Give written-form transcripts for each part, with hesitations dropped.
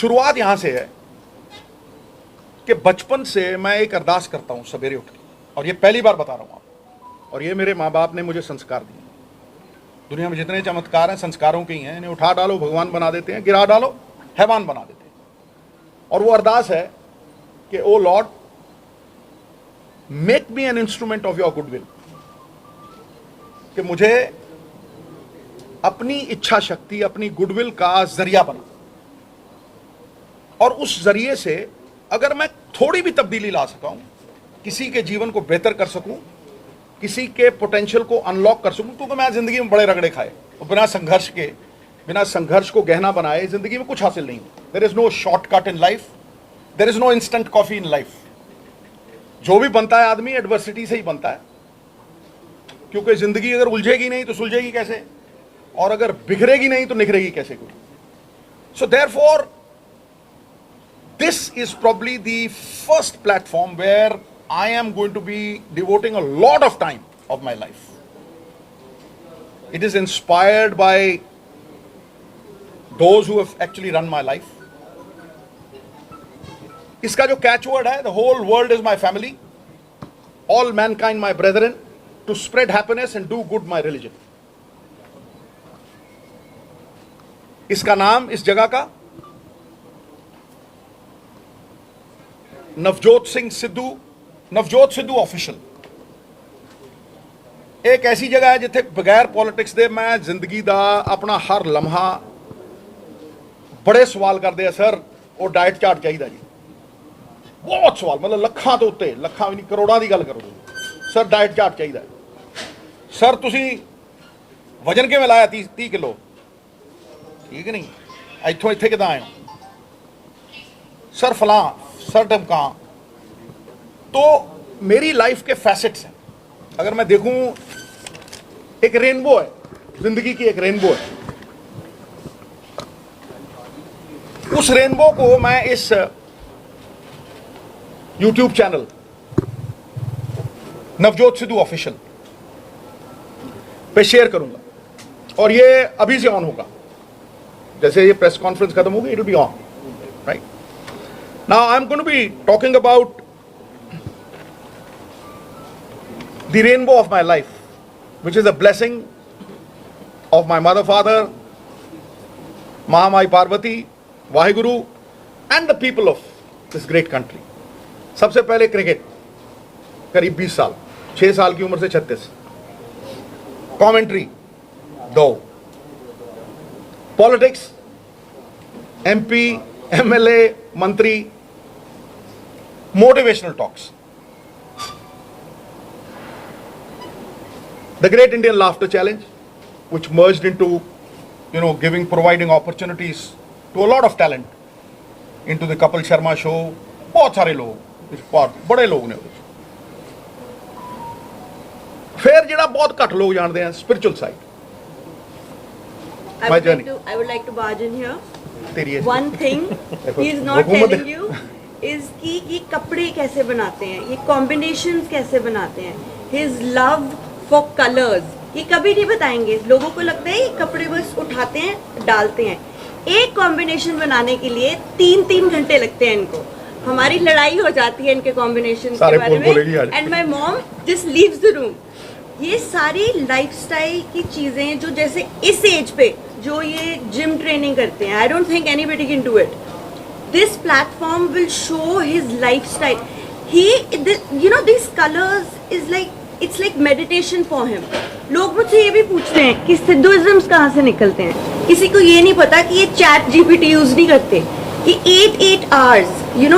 शुरुआत यहां से है कि बचपन से मैं एक अरदास करता हूं सवेरे उठ के, और ये पहली बार बता रहा हूं आपको, और ये मेरे माँ बाप ने मुझे संस्कार दिए। दुनिया में जितने चमत्कार हैं संस्कारों के ही हैं। इन्हें उठा डालो भगवान बना देते हैं, गिरा डालो हैवान बना देते हैं। और वो अरदास है कि O lord, make me an instrument of your goodwill, कि मुझे अपनी इच्छा शक्ति, अपनी गुडविल का जरिया बना, और उस जरिए से अगर मैं थोड़ी भी तब्दीली ला सका हूं, किसी के जीवन को बेहतर कर सकूं, किसी के पोटेंशियल को अनलॉक कर सकूं, क्योंकि मैं जिंदगी में बड़े रगड़े खाए और बिना संघर्ष को गहना बनाए जिंदगी में कुछ हासिल नहीं। There is no shortcut in life, there is no instant coffee in life. जो भी बनता है आदमी एडवर्सिटी से ही बनता है, क्योंकि जिंदगी अगर उलझेगी नहीं तो सुलझेगी कैसे, और अगर बिखरेगी नहीं तो निखरेगी कैसे कोई। So therefore this is probably the first platform where I am going to be devoting a lot of time of my life. It is inspired by those who have actually run my life. इसका जो catchword है, the whole world is my family, all mankind my brethren, to spread happiness and do good my religion. इसका नाम इस जगह का Navjot Sidhu official. एक ऐसी जगह है जिथे बगैर पॉलिटिक्स दे मैं जिंदगी दा अपना हर लम्हा, बड़े सवाल करते हैं सर वो डाइट चार्ट चाहिए जी, बहुत सवाल, मतलब लखां तो उत्ते, लखां भी नहीं करोड़ां की गल करो, सर डाइट चार्ट चाहिए, सर तुसी वजन किवें लाया 30 किलो, ठीक नहीं, इत्थों इत्थे किदां आए हो, सर फलां, सर ढमकां। तो मेरी लाइफ के फैसेट्स हैं, अगर मैं देखूं एक रेनबो है, जिंदगी की एक रेनबो है। उस रेनबो को मैं इस YouTube channel Navjot Sidhu official पे शेयर करूंगा, और ये अभी से ऑन होगा, जैसे ये प्रेस कॉन्फ्रेंस खत्म होगी, it will be on, right. Now I am going to be talking about the rainbow of my life, which is a blessing of my mother, father, Mahamai Parvati, Vaheguru, and the people of this great country. सबसे पहले cricket, करीब 20 साल, 6 साल की उम्र से 36, commentary 2, politics, MP, MLA, मंत्री, motivational talks, the Great Indian Laughter Challenge, which merged into, providing opportunities to a lot of talent into the Kapil Sharma show. बहुत सारे लोग, बहुत बड़े लोग ने। फिर जिहड़ा बहुत घट लोग जानते हैं, spiritual side, my journey. I would like to barge in here. तेरी One thing he is not telling you is कि ये कपड़े कैसे बनाते हैं, ये combinations कैसे बनाते हैं, his love for colors, ये कभी नहीं बताएंगे। लोगों को लगता है ये कपड़े बस उठाते हैं डालते हैं, एक कॉम्बिनेशन बनाने के लिए 3 घंटे लगते हैं इनको। हमारी लड़ाई हो जाती है इनके कॉम्बिनेशन के बारे में, and my mom just leaves the room. ये सारी लाइफस्टाइल की चीजें जो जैसे इस एज पे जो ये जिम ट्रेनिंग करते हैं, I don't think anybody can do it. This platform will show his lifestyle. He this colours is like, it's like meditation for him. लोग मुझसे ये भी पूछते हैं कि सिद्धुइज्म्स कहाँ से निकलते हैं। किसी को ये नहीं पता कि ये चैट जीपीटी यूज नहीं करते। He 8 hours,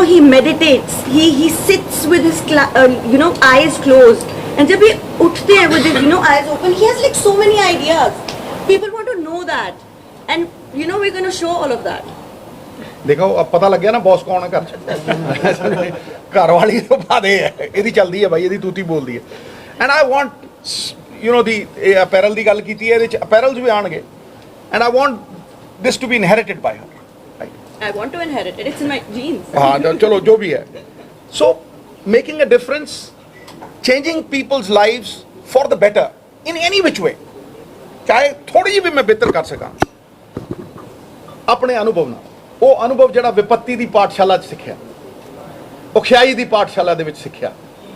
he meditates, he sits with his, eyes closed. And जब ये उठते हैं with his, eyes open, he has like so many ideas. People want to know that. And, we're going to show all of that. देखो अब पता लग गया ना बॉस कौन है घर। घर वाली तो बात है, ਇਹਦੀ ਚੱਲਦੀ ਹੈ भाई, ਇਹਦੀ ਤੂਤੀ ਬੋਲਦੀ ਹੈ। And I want, the apparel ਦੀ ਗੱਲ ਕੀਤੀ ਹੈ, ਇਹਦੇ ਚ apparels ਵੀ ਆਣਗੇ। And I want this to be inherited by her. I want to inherit it. It's in my genes. हाँ चलो जो भी है। So making a difference, changing people's lives for the better in any which way, चाहे थोड़ी भी मैं बेहतर कर सका अपने अनुभव ना, ਉਹ ਅਨੁਭਵ ਜਿਹੜਾ ਵਿਪੱਤੀ ਦੀ ਪਾਠਸ਼ਾਲਾ 'ਚ ਸਿੱਖਿਆ, ਔਖਿਆਈ ਦੀ ਪਾਠਸ਼ਾਲਾ ਦੇ ਵਿੱਚ ਸਿੱਖਿਆ,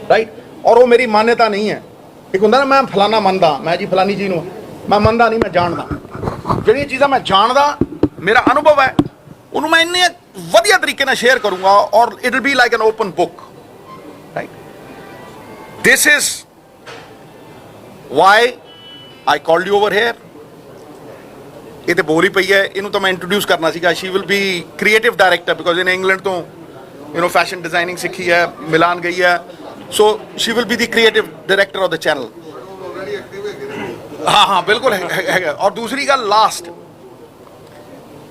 ਰਾਈਟ। ਔਰ ਉਹ ਮੇਰੀ ਮਾਨਤਾ ਨਹੀਂ ਹੈ। ਇੱਕ ਹੁੰਦਾ ਨਾ ਮੈਂ ਫਲਾਣਾ ਮੰਨਦਾ, ਮੈਂ ਜੀ ਫਲਾਨੀ ਚੀਜ਼ ਨੂੰ ਮੈਂ ਮੰਨਦਾ ਨਹੀਂ, ਮੈਂ ਜਾਣਦਾ। ਜਿਹੜੀਆਂ ਚੀਜ਼ਾਂ ਮੈਂ ਜਾਣਦਾ, ਮੇਰਾ ਅਨੁਭਵ ਹੈ, ਉਹਨੂੰ ਮੈਂ ਇੰਨੇ ਵਧੀਆ ਤਰੀਕੇ ਨਾਲ ਸ਼ੇਅਰ ਕਰੂੰਗਾ ਔਰ it will be like an open book, right. This is why I called you over here. ਇਹ ਤੇ ਬੋਲ ਹੀ ਪਈ ਹੈ, ਇਹਨੂੰ ਤਾਂ ਮੈਂ ਇੰਟਰੋਡਿਊਸ ਕਰਨਾ ਸੀਗਾ। She will be creative director because ਇਹਨੇ ਇੰਗਲੈਂਡ ਤੋਂ ਫੈਸ਼ਨ ਡਿਜ਼ਾਈਨਿੰਗ ਸਿੱਖੀ ਹੈ, ਮਿਲਾਨ ਗਈ ਹੈ। ਸੋ she will be the creative director of the channel. ਹਾਂ ਬਿਲਕੁਲ ਹੈਗਾ। ਔਰ ਦੂਸਰੀ ਗੱਲ ਲਾਸਟ,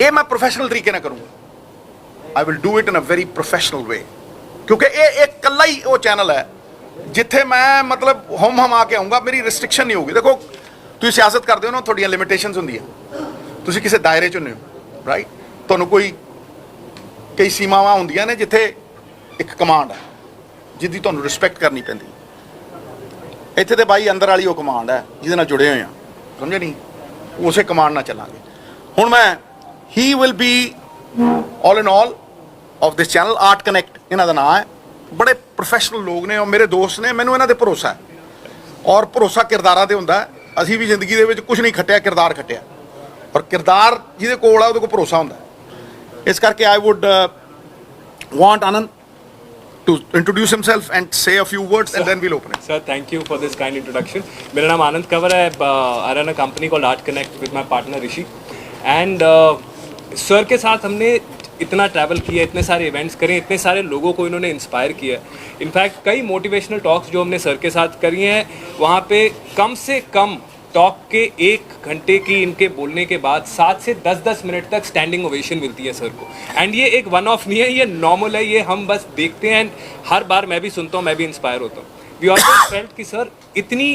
ਇਹ ਮੈਂ ਪ੍ਰੋਫੈਸ਼ਨਲ ਤਰੀਕੇ ਨਾਲ ਕਰੂੰਗਾ। I will do it in a very professional way, ਕਿਉਂਕਿ ਇਹ ਇਕੱਲਾ ਹੀ ਉਹ ਚੈਨਲ ਹੈ ਜਿੱਥੇ ਮੈਂ ਮਤਲਬ ਹਮ ਆ ਕੇ ਆਊਂਗਾ, ਮੇਰੀ ਰਿਸਟ੍ਰਿਕਸ਼ਨ ਨਹੀਂ ਹੋਊਗੀ। ਦੇਖੋ ਤੁਸੀਂ ਸਿਆਸਤ ਕਰਦੇ ਹੋ ਨਾ, ਤੁਹਾਡੀਆਂ ਲਿਮਿਟੇਸ਼ਨਸ ਹੁੰਦੀਆਂ, ਤੁਸੀਂ ਕਿਸੇ ਦਾਇਰੇ 'ਚ ਹੁੰਦੇ ਹੋ, ਰਾਈਟ। ਤੁਹਾਨੂੰ ਕਈ ਸੀਮਾਵਾਂ ਹੁੰਦੀਆਂ ਨੇ ਜਿੱਥੇ ਇੱਕ ਕਮਾਂਡ ਹੈ ਜਿਹਦੀ ਤੁਹਾਨੂੰ ਰਿਸਪੈਕਟ ਕਰਨੀ ਪੈਂਦੀ। ਇੱਥੇ ਤੇ ਬਾਈ ਅੰਦਰ ਵਾਲੀ ਉਹ ਕਮਾਂਡ ਹੈ ਜਿਹਦੇ ਨਾਲ ਜੁੜੇ ਹੋਏ ਆ, ਸਮਝੇ ਨਹੀਂ, ਉਸੇ ਕਮਾਂਡ ਨਾਲ ਚੱਲਾਂਗੇ। ਹੁਣ ਮੈਂ he will be all in all of this channel, art connect ਇਹਨਾਂ ਦਾ ਨਾਮ ਹੈ। ਬੜੇ ਪ੍ਰੋਫੈਸ਼ਨਲ ਲੋਕ ਨੇ ਔਰ ਮੇਰੇ ਦੋਸਤ ਨੇ, ਮੈਨੂੰ ਇਹਨਾਂ ਤੇ ਭਰੋਸਾ ਹੈ। ਔਰ ਭਰੋਸਾ ਕਿਰਦਾਰਾਂ ਤੇ ਹੁੰਦਾ ਹੈ। ਅਸੀਂ ਵੀ ਜ਼ਿੰਦਗੀ ਦੇ ਵਿੱਚ ਕੁਝ ਨਹੀਂ ਖੱਟਿਆ, ਕਿਰਦਾਰ ਖੱਟਿਆ, ਔਰ ਕਿਰਦਾਰ ਜਿਹਦੇ ਕੋਲ ਆ ਉਹਦੇ ਕੋਲ ਭਰੋਸਾ ਹੁੰਦਾ। ਇਸ ਕਰਕੇ ਆਈ wood want Anand to introduce himself and say a few words and then we'll open it. Sir, thank you for this kind introduction. मेरा नाम आनंद कंवर है. I run a company called Art Connect with my partner Rishi. And sir के साथ हमने इतना travel किया, इतने सारे इवेंट्स करे, इतने सारे लोगों को इन्होंने इंस्पायर किया। इनफैक्ट कई मोटिवेशनल टॉक्स जो हमने सर के साथ करी हैं, वहाँ पे कम से कम टॉक के 1 घंटे की इनके बोलने के बाद 7 से 10 मिनट तक स्टैंडिंग ओवेशन मिलती है सर को। एंड ये एक वन ऑफ नहीं है, ये नॉर्मल है, ये हम बस देखते हैं। हर बार मैं भी सुनता हूँ, मैं भी इंस्पायर होता हूँ। वी ऑलवेज फेल्ट कि सर इतनी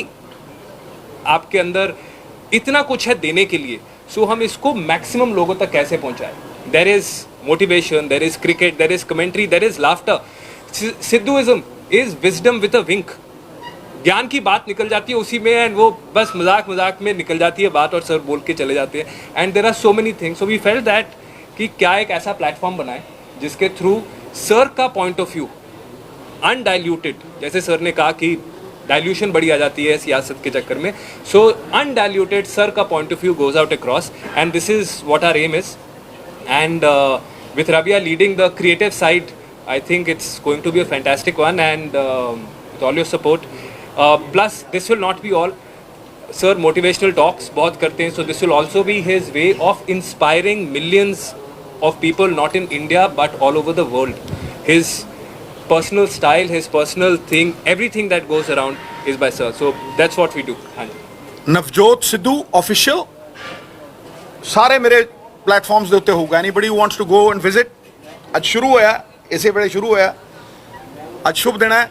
आपके अंदर इतना कुछ है देने के लिए, सो हम इसको मैक्सिमम लोगों तक कैसे पहुँचाएं। There is motivation, there is cricket, there is commentary, there is laughter. Sidhuism is wisdom with a wink. ज्ञान की बात निकल जाती है उसी में, एंड वो बस मजाक में निकल जाती है बात और सर बोल के चले जाते हैं। And there are so many things, so we felt that कि क्या एक ऐसा प्लेटफॉर्म बनाए जिसके थ्रू सर का पॉइंट ऑफ व्यू अनडाइल्यूटेड, जैसे सर ने कहा कि डाइल्यूशन बड़ी आ जाती है सियासत के चक्कर में, सो अनडाइल्यूटेड सर का point of view goes out across, and this is what R M is. And with Rabia leading the creative side, I think it's going to be a fantastic one, and with all your support. Plus this will not be all. Sir motivational talks बहुत करते हैं, so this will also be his way of inspiring millions of people, not in India but all over the world. His personal style, his personal thing, everything that goes around is by sir. So that's what we do. Navjot Sidhu official ਸਾਰੇ ਮੇਰੇ platforms ਦੇ ਉੱਤੇ ਹੋਊਗਾ। Anybody who wants to go and visit, ਅੱਜ ਸ਼ੁਰੂ ਹੋਇਆ, ਇਸੇ ਵੇਲੇ ਸ਼ੁਰੂ ਹੋਇਆ। ਅੱਜ ਸ਼ੁਭ ਦਿਨ ਹੈ,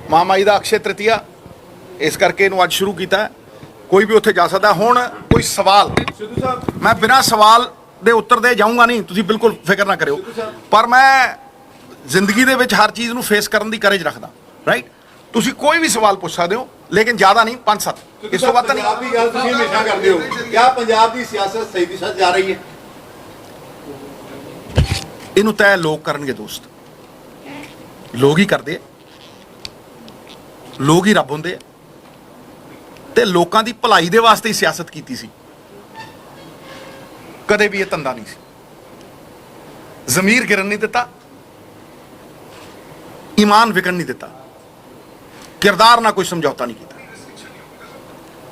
ਮਹਾਮਾਈ ਦਾ ਅਕਸ਼ੇ ਤ੍ਰਿਤੀਆ, ਇਸ ਕਰਕੇ ਇਹਨੂੰ ਅੱਜ ਸ਼ੁਰੂ ਕੀਤਾ। ਕੋਈ ਵੀ ਉੱਥੇ ਜਾ ਸਕਦਾ। ਹੁਣ ਕੋਈ ਸਵਾਲ, ਸਿੱਧੂ ਸਾਹਿਬ, ਮੈਂ ਬਿਨਾਂ ਸਵਾਲ ਦੇ ਉੱਤਰ ਦੇ ਜਾਊਂਗਾ ਨਹੀਂ, ਤੁਸੀਂ ਬਿਲਕੁਲ ਫਿਕਰ ਨਾ ਕਰਿਓ। ਪਰ ਮੈਂ ਜ਼ਿੰਦਗੀ ਦੇ ਵਿੱਚ ਹਰ ਚੀਜ਼ ਨੂੰ ਫੇਸ ਕਰਨ ਦੀ ਕਰੇਜ ਰੱਖਦਾ, ਰਾਈਟ। ਤੁਸੀਂ ਕੋਈ ਵੀ ਸਵਾਲ ਪੁੱਛ ਸਕਦੇ ਹੋ, ਲੇਕਿਨ ਜ਼ਿਆਦਾ ਨਹੀਂ, 5-7, ਇਸ ਤੋਂ ਵੱਧ ਤਾਂ ਨਹੀਂ। ਪੰਜਾਬ ਦੀ ਗੱਲ ਤੁਸੀਂ ਹਮੇਸ਼ਾ ਕਰਦੇ ਹੋ, ਕਿਆ ਪੰਜਾਬ ਦੀ ਸਿਆਸਤ ਸਹੀ ਦਿਸ਼ਾ 'ਚ ਜਾ ਰਹੀ ਹੈ? ਇਹਨੂੰ ਤੈਅ ਲੋਕ ਕਰਨਗੇ ਦੋਸਤ, ਲੋਕ ਹੀ ਕਰਦੇ ਆ, ਲੋਕ ਹੀ ਰੱਬ ਹੁੰਦੇ ਆ, ਤੇ ਲੋਕਾਂ ਦੀ ਭਲਾਈ ਦੇ ਵਾਸਤੇ ਹੀ ਸਿਆਸਤ ਕੀਤੀ ਸੀ। ਕਦੇ ਵੀ ਇਹ ਧੰਦਾ ਨਹੀਂ ਸੀ। ਜ਼ਮੀਰ ਗਿਰਨ ਨਹੀਂ ਦਿੱਤਾ, ਈਮਾਨ ਵਿਕਣ ਨਹੀਂ ਦਿੱਤਾ, ਕਿਰਦਾਰ ਨਾਲ ਕੋਈ ਸਮਝੌਤਾ ਨਹੀਂ ਕੀਤਾ।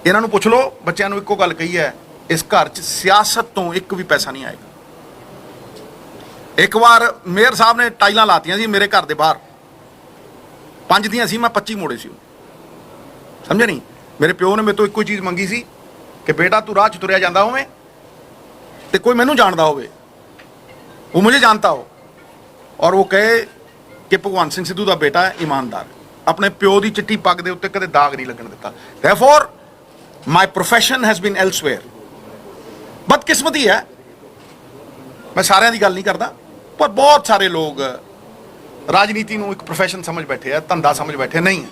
ਇਹਨਾਂ ਨੂੰ ਪੁੱਛ ਲਓ, ਬੱਚਿਆਂ ਨੂੰ ਇੱਕੋ ਗੱਲ ਕਹੀ ਹੈ, ਇਸ ਘਰ 'ਚ ਸਿਆਸਤ ਤੋਂ ਇੱਕ ਵੀ ਪੈਸਾ ਨਹੀਂ ਆਏਗਾ। ਇੱਕ ਵਾਰ ਮੇਅਰ ਸਾਹਿਬ ਨੇ ਟਾਈਲਾਂ ਲਾਤੀਆਂ ਸੀ ਮੇਰੇ ਘਰ ਦੇ ਬਾਹਰ, 5 ਦੀਆਂ ਸੀ, ਮੈਂ 25 ਮੋੜੇ ਸੀ। ਸਮਝੇ ਨਹੀਂ? ਮੇਰੇ ਪਿਓ ਨੇ ਮੇਰੇ ਤੋਂ ਇੱਕੋ ਚੀਜ਼ ਮੰਗੀ ਸੀ ਕਿ ਬੇਟਾ ਤੂੰ ਰਾਹ 'ਚ ਤੁਰਿਆ ਜਾਂਦਾ ਹੋਵੇਂ ਤੇ ਕੋਈ ਮੈਨੂੰ ਜਾਣਦਾ ਹੋਵੇ, ਉਹ ਮੁਝੇ ਜਾਣਤਾ ਹੋ, ਔਰ ਉਹ ਕਹੇ ਕਿ ਭਗਵੰਤ ਸਿੰਘ ਸਿੱਧੂ ਦਾ ਬੇਟਾ ਈਮਾਨਦਾਰ, ਆਪਣੇ ਪਿਓ ਦੀ ਚਿੱਟੀ ਪੱਗ ਦੇ ਉੱਤੇ ਕਦੇ ਦਾਗ ਨਹੀਂ ਲੱਗਣ ਦਿੱਤਾ। Therefore my profession has been elsewhere. ਬਦਕਿਸਮਤੀ ਹੈ, ਮੈਂ ਸਾਰਿਆਂ ਦੀ ਗੱਲ ਨਹੀਂ ਕਰਦਾ, ਪਰ ਬਹੁਤ ਸਾਰੇ ਲੋਕ ਰਾਜਨੀਤੀ ਨੂੰ ਇੱਕ ਪ੍ਰੋਫੈਸ਼ਨ ਸਮਝ ਬੈਠੇ ਆ, ਧੰਦਾ ਸਮਝ ਬੈਠੇ ਨਹੀਂ ਹੈ।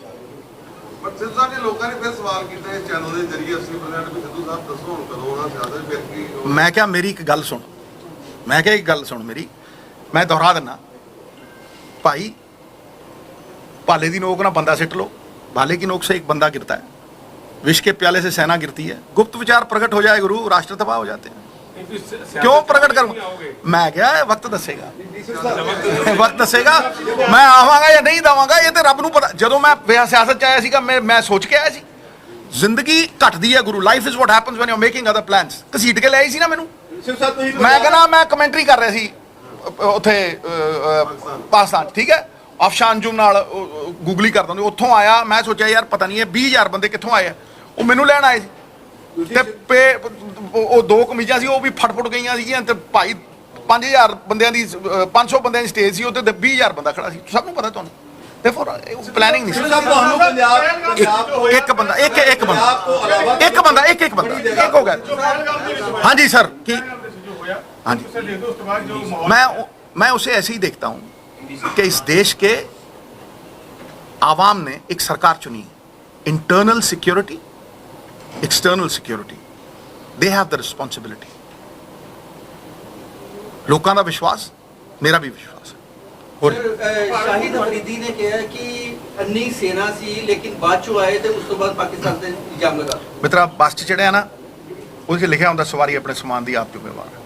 ਪਰ ਸਿੱਧੂ ਸਾਹਿਬ ਨੇ ਲੋਕਾਂ ਨੇ ਫਿਰ ਸਵਾਲ ਕੀਤਾ ਇਸ ਚੈਨਲ ਦੇ ਜ਼ਰੀਏ 80% ਵੀ ਸਿੱਧੂ ਸਾਹਿਬ ਦੱਸੋ ਹੁਣ ਕਦੋਂ ਆਉਣਾ ਸਿਆਸਤ, ਫਿਰ ਕੀ? ਮੈਂ ਕਿਹਾ ਮੇਰੀ ਇੱਕ ਗੱਲ ਸੁਣ, ਮੈਂ ਕਿਹਾ ਇੱਕ ਗੱਲ ਸੁਣ ਮੇਰੀ, ਮੈਂ ਦੁਹਰਾ ਦਿੰਦਾ भाई, भाले की नोक ना बंदा सिट लो, भाले की नोक से एक बंदा गिरता है, विष के प्याले से सेना गिरती है, गुप्त विचार प्रकट हो जाए गुरु, राष्ट्र तबाह हो जाते हैं। क्यों प्रकट करूं? मैं क्या है, वक्त दसेगा, वक्त दसेगा मैं आवांगा या नहीं दवांगा, ये तो रब नूं पता। जदों मैं सियासत च आया सीगा, मैं सोच के आया सी जिंदगी घटदी है गुरु, life is what happens when you are making other plans. घसीट के लिआई सी ना मैनू, मैं कहना मैं कमेंटरी कर रहा सी ਉੱਥੇ ਪਾਕਿਸਤਾਨ, ਠੀਕ ਹੈ, ਆਫਸ਼ਾਨ ਅੰਜੁਮ ਨਾਲ ਗੂਗਲੀ ਕਰਦਾ ਹੁੰਦਾ, ਉੱਥੋਂ ਆਇਆ। ਮੈਂ ਸੋਚਿਆ ਯਾਰ ਪਤਾ ਨਹੀਂ ਇਹ 20,000 ਬੰਦੇ ਕਿੱਥੋਂ ਆਏ ਆ, ਉਹ ਮੈਨੂੰ ਲੈਣ ਆਏ ਸੀ ਤੇ ਉਹ ਦੋ ਕਮੀਜ਼ਾਂ ਸੀ ਉਹ ਵੀ ਫਟਫਟ ਗਈਆਂ ਸੀਗੀਆਂ ਤੇ ਭਾਈ 5,000 ਬੰਦਿਆਂ ਦੀ 500 ਬੰਦਿਆਂ ਦੀ ਸਟੇਜ ਸੀ, ਉੱਤੇ 20,000 ਬੰਦਾ ਖੜਾ ਸੀ, ਸਭ ਨੂੰ ਪਤਾ ਤੁਹਾਨੂੰ। ਦੇਖੋ ਪਲੈਨਿੰਗ ਨਹੀਂ ਸੀ, ਤੁਹਾਨੂੰ ਪੰਜਾਬ ਇੱਕ ਬੰਦਾ ਇੱਕ ਬੰਦਾ ਇੱਕ ਹੋ ਗਿਆ। ਹਾਂਜੀ ਸਰ, ਕੀ हाँ जी, मैं उसे ऐसे ही देखता हूं कि इस देश के आवाम ने एक सरकार चुनी, internal security, external security, they have the responsibility. लोगों का विश्वास, मेरा भी विश्वास है। और शाहिद अफरीदी ने कहा कि अन्नी सेना सी लेकिन बाद चो आए थे, उस तो बाद पाकिस्तान से इल्जाम लगा। मित्रा बस च चढ़िया ना, उसके लिखा होंगे सवारी अपने समान की आप जिम्मेवार है।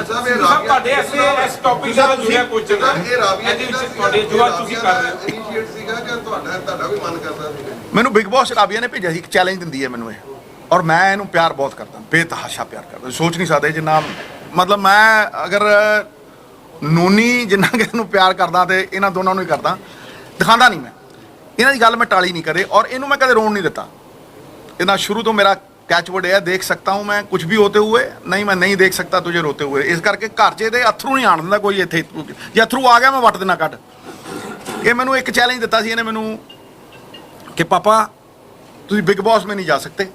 ਅੱਛਾ ਵੀ ਤੁਹਾਡੇ ਇਸ ਟੌਪਿਕ ਨਾਲ ਜੁੜਿਆ ਕੁਝ ਨਾ ਇਹ ਰਾਬੀਆ ਜੀ ਦਾ ਤੁਹਾਡੇ ਜੋ ਤੁਸੀਂ ਕਰ ਰਹੇ ਹੋ ਇਨੀਸ਼ੀਏਟ ਸੀਗਾ ਕਿ ਤੁਹਾਡਾ ਵੀ ਮਨ ਕਰਦਾ ਸੀਗਾ? ਮੈਨੂੰ ਬਿਗ ਬੌਸ ਰਾਬੀਆ ਨੇ ਭੇਜਿਆ ਸੀ, ਇੱਕ ਚੈਲੰਜ ਦਿੰਦੀ ਹੈ ਮੈਨੂੰ ਇਹ, ਔਰ ਮੈਂ ਇਹਨੂੰ ਪਿਆਰ ਬਹੁਤ ਕਰਦਾ, ਬੇਤਹਾਸ਼ਾ ਪਿਆਰ ਕਰਦਾ, ਸੋਚ ਨਹੀਂ ਸਕਦੇ ਜਿੰਨਾ। ਮਤਲਬ ਮੈਂ ਅਗਰ ਨੂਨੀ ਜਿੰਨਾ ਕਿ ਇਹਨੂੰ ਪਿਆਰ ਕਰਦਾ ਤੇ ਇਹਨਾਂ ਦੋਨਾਂ ਨੂੰ ਹੀ ਕਰਦਾ, ਦਿਖਾਉਂਦਾ ਨਹੀਂ ਮੈਂ ਇਹਨਾਂ ਦੀ ਗੱਲ, ਮੈਂ ਟਾਲੀ ਨਹੀਂ ਕਦੇ, ਔਰ ਇਹਨੂੰ ਮੈਂ ਕਦੇ ਰੋਣ ਨਹੀਂ ਦਿੱਤਾ। ਇਹਨਾਂ ਸ਼ੁਰੂ ਤੋਂ ਮੇਰਾ कैचवर्ड है, देख सकता हूँ मैं कुछ भी होते हुए, नहीं मैं नहीं देख सकता तुझे रोते हुए। इस करके घर च ਇਹਦੇ ਅਥਰੂ ਨਹੀਂ ਆਣ ਦਿੰਦਾ ਕੋਈ ਇੱਥੇ, ਜੇ ਅਥਰੂ ਆ ਗਿਆ ਮੈਂ ਵੱਟ ਦੇਣਾ ਕੱਢ। ਇਹ ਮੈਨੂੰ ਇੱਕ ਚੈਲੰਜ ਦਿੱਤਾ ਸੀ ਇਹਨੇ ਮੈਨੂੰ ਕਿ ਪਾਪਾ ਤੁਸੀਂ ਬਿਗ ਬੌਸ में नहीं जा सकते।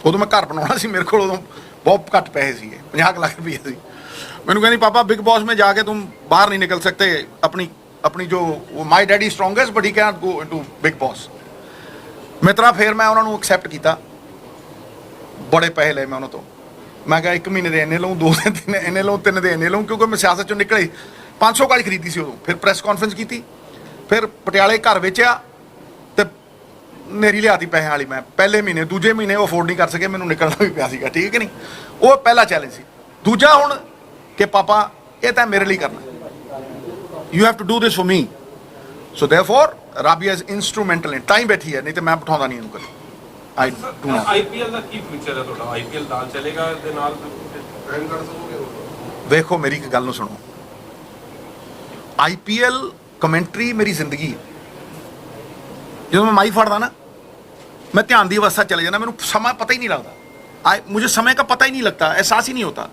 ਉਦੋਂ ਮੈਂ ਘਰ ਬਣਾਉਣਾ ਸੀ, ਮੇਰੇ ਕੋਲ ਉਦੋਂ ਬਹੁਤ ਘੱਟ ਪੈਸੇ ਸੀਗੇ, 50 ਲੱਖ ਰੁਪਏ ਸੀ। ਮੈਨੂੰ ਕਹਿੰਦੀ ਪਾਪਾ बिग बॉस में जाके तुम बाहर नहीं निकल सकते, अपनी जो my daddy strongest but he can not go into Bigg Boss. मित्रा फिर मैं उन्होंने एक्सेप्ट किया, बड़े पैसे ले मैं उन्होंने तो मैं क्या 1 महीने ਦੇ ਇੰਨੇ ਲਊਂ, 2 ਦਿਨ ਇੰਨੇ ਲਊਂ, 3 ਦੇ ਇੰਨੇ ਲਊਂ, ਕਿਉਂਕਿ ਮੈਂ ਸਿਆਸਤ ਚੋਂ ਨਿਕਲੇ 500 ਗਾੜੀ ਖਰੀਦੀ ਸੀ ਉਦੋਂ। ਫਿਰ ਪ੍ਰੈਸ ਕਾਨਫਰੰਸ ਕੀਤੀ, ਫਿਰ ਪਟਿਆਲੇ ਘਰ ਵੇਚਿਆ ਤੇ ਨੇਰੀ ਲਿਆਤੀ ਪੈਸਿਆਂ ਵਾਲੀ। ਮੈਂ ਪਹਿਲੇ ਮਹੀਨੇ, ਦੂਜੇ ਮਹੀਨੇ ਉਹ ਅਫੋਰਡ ਨਹੀਂ ਕਰ ਸਕੇ, ਮੈਨੂੰ ਨਿਕਲਣਾ ਵੀ ਪਿਆ ਸੀਗਾ, ਠੀਕ ਹੈ ਕਿ ਨਹੀਂ। ਉਹ ਪਹਿਲਾ ਚੈਲੰਜ ਸੀ। ਦੂਜਾ ਹੁਣ ਕਿ ਪਾਪਾ ਇਹ ਤਾਂ ਮੇਰੇ ਲਈ ਕਰਨਾ, you have to do this for me, so therefore Rabia is instrumental in time ਬੈਠੀ ਹੈ, ਨਹੀਂ ਤੇ ਮੈਂ ਬਿਠਾਉਂਦਾ ਨਹੀਂ ਇਹਨੂੰ ਕਦੇ। ਆਈਪੀਐਲ ਦਾ ਕੀ ਫਿਊਚਰ ਹੈ ਤੁਹਾਡਾ? ਆਈਪੀਐਲ ਨਾਲ ਚੱਲੇਗਾ ਦੇ ਨਾਲ ਜੁਆਇਨ ਕਰ ਸਕੋਗੇ? ਵੇਖੋ ਮੇਰੀ ਇੱਕ ਗੱਲ ਨੂੰ ਸੁਣੋ, ਆਈਪੀਐਲ ਕਮੈਂਟਰੀ ਮੇਰੀ ਜ਼ਿੰਦਗੀ ਹੈ। ਜਦੋਂ ਮੈਂ ਮਾਈ ਫੜਦਾ ਨਾ, मैं ध्यान दी अवस्था चले जाना, मैंने समय पता ही नहीं लगता, मुझे समय का पता ही नहीं लगता, एहसास ही नहीं होता।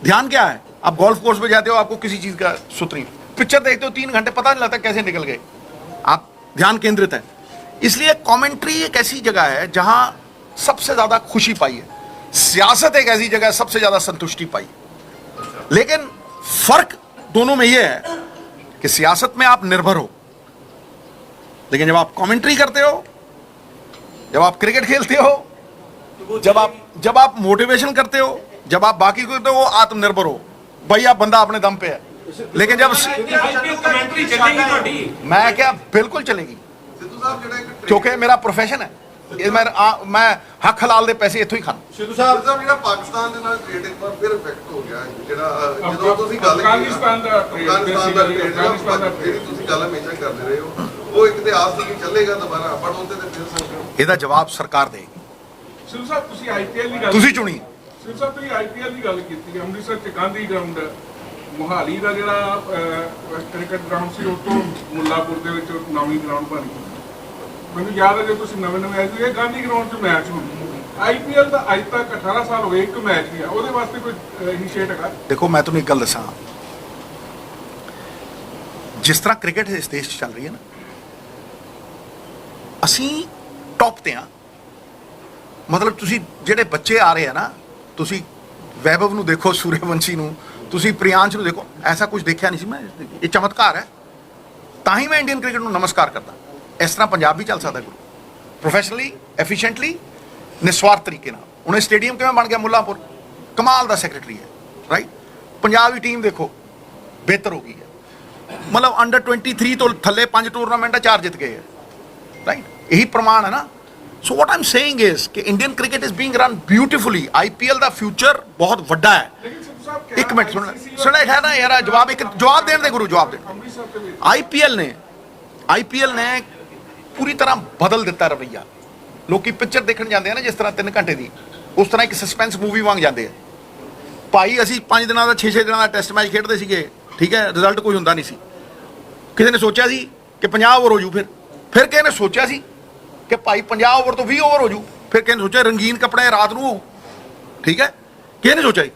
ध्यान क्या है, आप गोल्फ कोर्स पे जाते हो, आपको किसी चीज़ का सूत्र नहीं, पिक्चर देखते हो 3 घंटे पता नहीं लगता कैसे निकल गए, आप ध्यान केंद्रित है। इसलिए कमेंट्री एक ऐसी जगह है जहाँ सबसे ज़्यादा खुशी पाई है, सियासत एक ऐसी जगह है सबसे ज़्यादा संतुष्टि पाई। लेकिन फ़र्क दोनों में ये है कि सियासत में आप निर्भर हो, लेकिन जब आप कमेंट्री करते हो, जब आप क्रिकेट खेलते हो, जब आप मोटिवेशन करते हो, जब आप बाकी करते हो, वो आत्मनिर्भर हो, भाई आप बंदा अपने दम पे है। लेकिन जब कमेंट्री चलेगी, मैं क्या बिल्कुल चलेगी, क्योंकि मेरा प्रोफेशन है, मैं हक हलाल दे पैसे इत्थों ही खाना। ਸਿੱਧੂ ਸਾਹਿਬ ਜਿਹੜਾ ਪਾਕਿਸਤਾਨ ਦੇ ਨਾਲ ਟ੍ਰੇਡ ਇੱਕ ਵਾਰ ਫਿਰ ਇਫੈਕਟ ਹੋ ਗਿਆ, ਜਿਹੜਾ ਜਦੋਂ ਤੁਸੀਂ ਗੱਲ ਕੀਤੀ ਅਫਗਾਨਿਸਤਾਨ ਦਾ ਜਿਹੜੀ ਤੁਸੀਂ ਗੱਲ ਹਮੇਸ਼ਾ ਕਰਦੇ ਰਹੇ ਹੋ, ਉਹ ਇੱਕ ਇਤਿਹਾਸ ਦੀ ਚੱਲੇਗਾ ਦੁਬਾਰਾ, ਬਟ ਉਹਦੇ ਤੇ ਫਿਰ ਸੋਚੋ ਇਹਦਾ ਜਵਾਬ ਸਰਕਾਰ ਦੇਗੀ। ਸਿੱਧੂ ਸਾਹਿਬ ਤੁਸੀਂ ਆਈਪੀਐਲ ਦੀ ਗੱਲ ਤੁਸੀਂ ਚੁਣੀ, ਸਿੱਧੂ ਸਾਹਿਬ ਤੁਸੀਂ ਆਈਪੀਐਲ ਦੀ ਗੱਲ ਕੀਤੀ, ਅੰਮ੍ਰਿਤਸਰ ਚ ਗਾਂਧੀ ਗਰਾਊਂਡ, ਮੁਹਾਲੀ ਦਾ ਜਿਹੜਾ ਕ੍ਰਿਕਟ ਗਰਾਊਂਡ ਸੀ, ਉਹ ਤੋਂ ਮੁੱਲਾਪੁਰ ਦੇ ਵਿੱਚ ਨਵੀਂ ਗਰਾਊਂਡ ਬਣੀ। ਮੈਨੂੰ ਯਾਦ ਹੈ ਜਦੋਂ ਤੁਸੀਂ ਨਵੇਂ ਆਏ ਸੀ, ਇਹ ਗਾਂਧੀ ਗਰਾਊਂਡ 'ਚ ਮੈਚ ਹੁੰਦੀ। ਆਈਪੀਐਲ ਦਾ ਅੱਜ ਤੱਕ 18 ਸਾਲ ਹੋ ਗਏ, ਇੱਕ ਮੈਚ ਨਹੀਂ ਆ, ਉਹਦੇ ਵਾਸਤੇ ਕੋਈ ਇਨੀਸ਼ੀਏਟ ਹੈਗਾ? देखो मैं तुम्हें एक गल दसा, जिस तरह क्रिकेट इस देश चल रही है ना, ਅਸੀਂ ਟੌਪ ਤੇ ਆ। ਮਤਲਬ ਤੁਸੀਂ ਜਿਹੜੇ ਬੱਚੇ ਆ ਰਹੇ ਆ ਨਾ, ਤੁਸੀਂ ਵੈਭਵ ਨੂੰ ਦੇਖੋ, ਸੂਰਯਵੰਸ਼ੀ ਨੂੰ, ਤੁਸੀਂ ਪ੍ਰਿयांश ਨੂੰ ਦੇਖੋ, ਐਸਾ ਕੁਝ ਦੇਖਿਆ ਨਹੀਂ ਸੀ ਮੈਂ। ਇਹ ਚਮਤਕਾਰ ਹੈ, ਤਾਂ ਹੀ ਮੈਂ ਇੰਡੀਅਨ ਕ੍ਰਿਕਟ ਨੂੰ ਨਮਸਕਾਰ ਕਰਦਾ। ਇਸ ਤਰ੍ਹਾਂ ਪੰਜਾਬ ਵੀ ਚੱਲ ਸਕਦਾ ਗੁਰੂ, ਪ੍ਰੋਫੈਸ਼ਨਲੀ, ਐਫੀਸ਼ੀਐਂਟਲੀ, ਨਿਸਵਾਰਥ ਤਰੀਕੇ ਨਾਲ। ਉਹਨੇ ਸਟੇਡੀਅਮ ਕਿਵੇਂ ਬਣ ਗਿਆ ਮੁੱਲਾਂਪੁਰ, ਕਮਾਲ ਦਾ ਸੈਕਟਰੀ ਹੈ, ਰਾਈਟ। ਪੰਜਾਬ ਦੀ ਟੀਮ ਦੇਖੋ ਬਿਹਤਰ ਹੋ ਗਈ ਹੈ, ਮਤਲਬ ਅੰਡਰ 23 ਤੋਂ ਥੱਲੇ 5 ਟੂਰਨਾਮੈਂਟਾਂ 4 ਜਿੱਤ ਗਏ ਹੈ, ਰਾਈਟ। ਇਹੀ ਪ੍ਰਮਾਣ ਹੈ ਨਾ। ਸੋ ਵਾਟ ਆਮ ਸੇਇੰਗ ਇਜ਼ ਕਿ Indian cricket is being run beautifully. IPL the future ਬਹੁਤ ਵੱਡਾ ਹੈ। ਲੇਕਿਨ ਸਿੱਧੂ ਸਾਹਿਬ ਕਿਹਾ ਇੱਕ ਮਿੰਟ ਸੁਣ ICC ਸੁਣ ਹੈ ਨਾ ਯਾਰ, ਜਵਾਬ ਦੇਣ ਦੇ ਗੁਰੂ, ਜਵਾਬ ਦੇਣ। ਅੰਮ੍ਰਿਤਸਰ ਦੇ ਵਿੱਚ ਆਈਪੀਐਲ ਨੇ ਪੂਰੀ ਤਰ੍ਹਾਂ ਬਦਲ ਦਿੱਤਾ ਰਵੱਈਆ। ਲੋਕੀ ਪਿਕਚਰ ਦੇਖਣ ਜਾਂਦੇ ਆ ਨਾ ਜਿਸ ਤਰ੍ਹਾਂ 3 ਘੰਟੇ ਦੀ, ਉਸ ਤਰ੍ਹਾਂ ਇੱਕ ਸਸਪੈਂਸ ਮੂਵੀ ਵਾਂਗ ਜਾਂਦੇ ਆ। ਭਾਈ ਅਸੀਂ 5 ਦਿਨਾਂ ਦਾ 6 ਦਿਨਾਂ ਦਾ ਟੈਸਟ ਮੈਚ ਖੇਡਦੇ ਸੀਗੇ, ਠੀਕ ਹੈ, ਰਿਜ਼ਲਟ ਕੋਈ ਹੁੰਦਾ ਨਹੀਂ ਸੀ। ਕਿਸੇ ਨੇ ਸੋਚਿਆ ਸੀ ਕਿ 50 ਓਵਰ ਹੋ ਜੂ, ਫਿਰ ਕਿਸੇ ਨੇ ਸੋਚਿਆ ਸੀ ਕਿ ਭਾਈ 50 ਓਵਰ ਤੋਂ 20 ਓਵਰ ਹੋ ਜੂ, ਫਿਰ ਕਿਸੇ ਨੇ ਸੋਚਿਆ ਰੰਗੀਨ ਕੱਪੜੇ ਰਾਤ ਨੂੰ ਹੋਊ, ਠੀਕ ਹੈ। ਕਿਸੇ ਨੇ ਸੋਚਿਆ ਜੀ